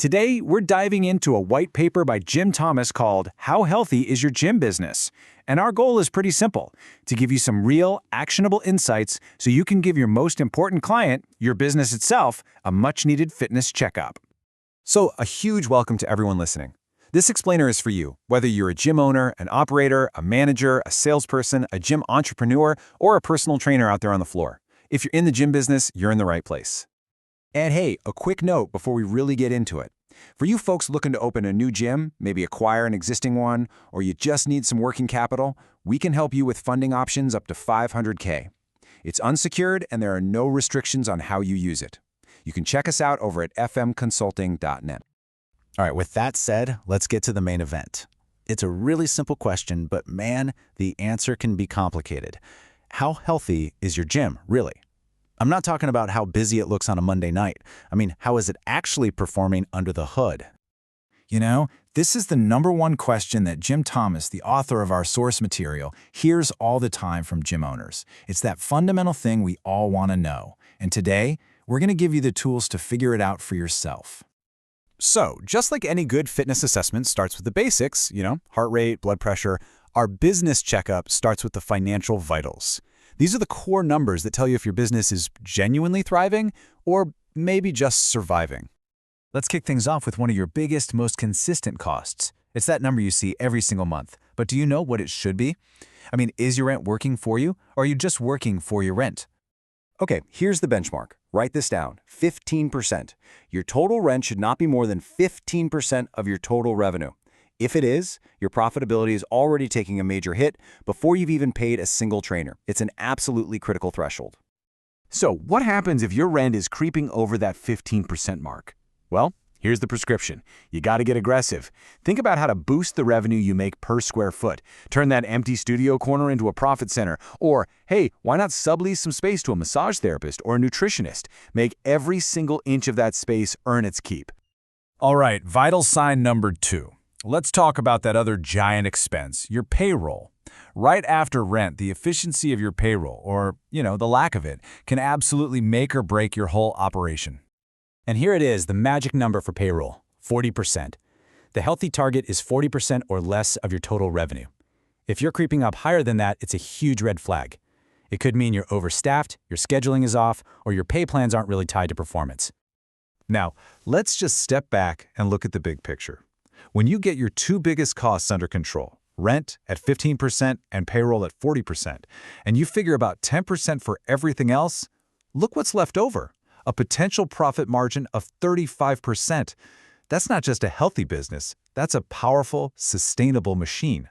Today, we're diving into a white paper by Jim Thomas called How Healthy is Your Gym Business? And our goal is pretty simple, to give you some real, actionable insights so you can give your most important client, your business itself, a much-needed fitness checkup. So, a huge welcome to everyone listening. This explainer is for you, whether you're a gym owner, an operator, a manager, a salesperson, a gym entrepreneur, or a personal trainer out there on the floor. If you're in the gym business, you're in the right place. And hey, a quick note before we really get into it. For you folks looking to open a new gym, maybe acquire an existing one, or you just need some working capital, we can help you with funding options up to $500K. It's unsecured and there are no restrictions on how you use it. You can check us out over at fmconsulting.net. All right, with that said, let's get to the main event. It's a really simple question, but man, the answer can be complicated. How healthy is your gym, really? I'm not talking about how busy it looks on a Monday night. I mean, how is it actually performing under the hood? You know, this is the #1 question that Jim Thomas, the author of our source material, hears all the time from gym owners. It's that fundamental thing we all want to know. And today, we're going to give you the tools to figure it out for yourself. So, just like any good fitness assessment starts with the basics, heart rate, blood pressure, our business checkup starts with the financial vitals. These are the core numbers that tell you if your business is genuinely thriving or maybe just surviving. Let's kick things off with one of your biggest, most consistent costs. It's that number you see every single month. But do you know what it should be? I mean, is your rent working for you, or are you just working for your rent? Okay, here's the benchmark. Write this down, 15%. Your total rent should not be more than 15% of your total revenue. If it is, your profitability is already taking a major hit before you've even paid a single trainer. It's an absolutely critical threshold. So what happens if your rent is creeping over that 15% mark? Well, here's the prescription. You got to get aggressive. Think about how to boost the revenue you make per square foot. Turn that empty studio corner into a profit center. Or, hey, why not sublease some space to a massage therapist or a nutritionist? Make every single inch of that space earn its keep. All right, vital sign #2. Let's talk about that other giant expense, your payroll. Right after rent, the efficiency of your payroll, or, the lack of it, can absolutely make or break your whole operation. And here it is, the magic number for payroll, 40%. The healthy target is 40% or less of your total revenue. If you're creeping up higher than that, it's a huge red flag. It could mean you're overstaffed, your scheduling is off, or your pay plans aren't really tied to performance. Now, let's just step back and look at the big picture. When you get your two biggest costs under control, rent at 15% and payroll at 40%, and you figure about 10% for everything else, look what's left over. A potential profit margin of 35%. That's not just a healthy business, that's a powerful, sustainable machine.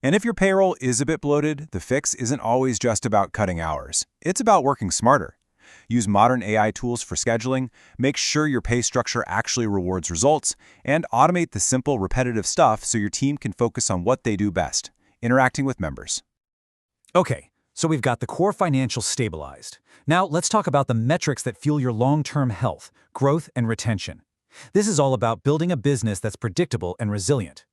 And if your payroll is a bit bloated, the fix isn't always just about cutting hours. It's about working smarter. Use modern AI tools for scheduling, make sure your pay structure actually rewards results, and automate the simple, repetitive stuff so your team can focus on what they do best, interacting with members. Okay, so we've got the core financials stabilized. Now let's talk about the metrics that fuel your long-term health, growth, and retention. This is all about building a business that's predictable and resilient.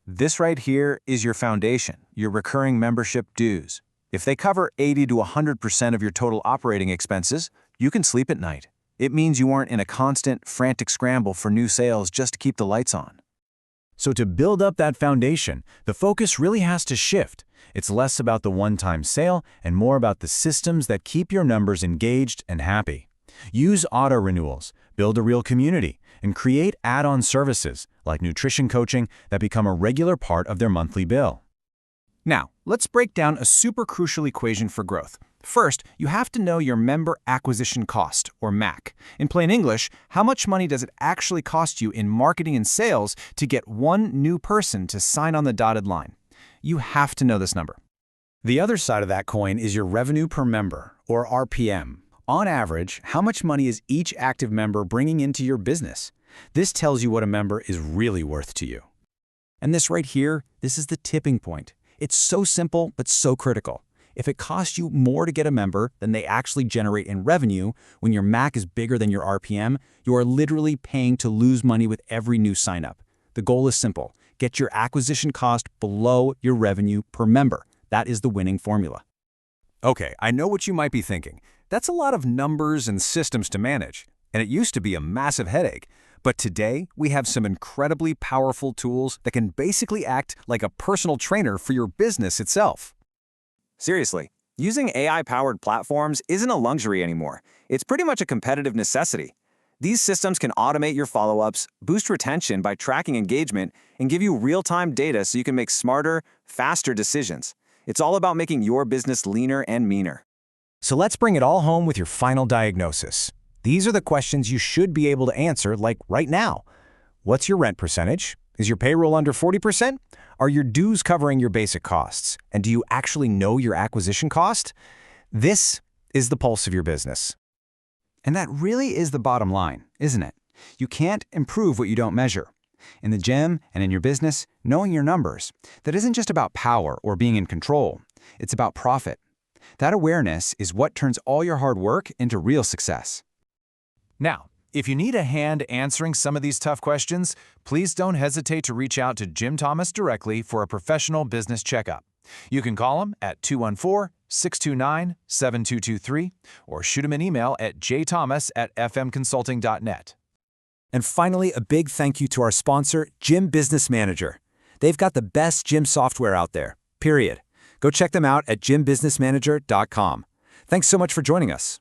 This right here is your foundation, your recurring membership dues. If they cover 80 to 100% of your total operating expenses, you can sleep at night. It means you aren't in a constant, frantic scramble for new sales just to keep the lights on. So to build up that foundation, the focus really has to shift. It's less about the one-time sale and more about the systems that keep your members engaged and happy. Use auto-renewals, build a real community, and create add-on services like nutrition coaching that become a regular part of their monthly bill. Now, let's break down a super crucial equation for growth. First, you have to know your member acquisition cost, or MAC. In plain English, how much money does it actually cost you in marketing and sales to get one new person to sign on the dotted line? You have to know this number. The other side of that coin is your revenue per member, or RPM. On average, how much money is each active member bringing into your business? This tells you what a member is really worth to you. And this right here, this is the tipping point. It's so simple, but so critical. If it costs you more to get a member than they actually generate in revenue, when your MAC is bigger than your RPM, you are literally paying to lose money with every new sign-up. The goal is simple. Get your acquisition cost below your revenue per member. That is the winning formula. Okay, I know what you might be thinking. That's a lot of numbers and systems to manage, and it used to be a massive headache. But today, we have some incredibly powerful tools that can basically act like a personal trainer for your business itself. Seriously, using AI-powered platforms isn't a luxury anymore. It's pretty much a competitive necessity. These systems can automate your follow-ups, boost retention by tracking engagement, and give you real-time data so you can make smarter, faster decisions. It's all about making your business leaner and meaner. So let's bring it all home with your final diagnosis. These are the questions you should be able to answer, like right now. What's your rent percentage? Is your payroll under 40%? Are your dues covering your basic costs? And do you actually know your acquisition cost? This is the pulse of your business. And that really is the bottom line, isn't it? You can't improve what you don't measure. In the gym and in your business, knowing your numbers, that isn't just about power or being in control. It's about profit. That awareness is what turns all your hard work into real success. Now, if you need a hand answering some of these tough questions, please don't hesitate to reach out to Jim Thomas directly for a professional business checkup. You can call him at 214-629-7223 or shoot him an email at jthomas@fmconsulting.net. And finally, a big thank you to our sponsor, Gym Business Manager. They've got the best gym software out there, period. Go check them out at gymbusinessmanager.com. Thanks so much for joining us.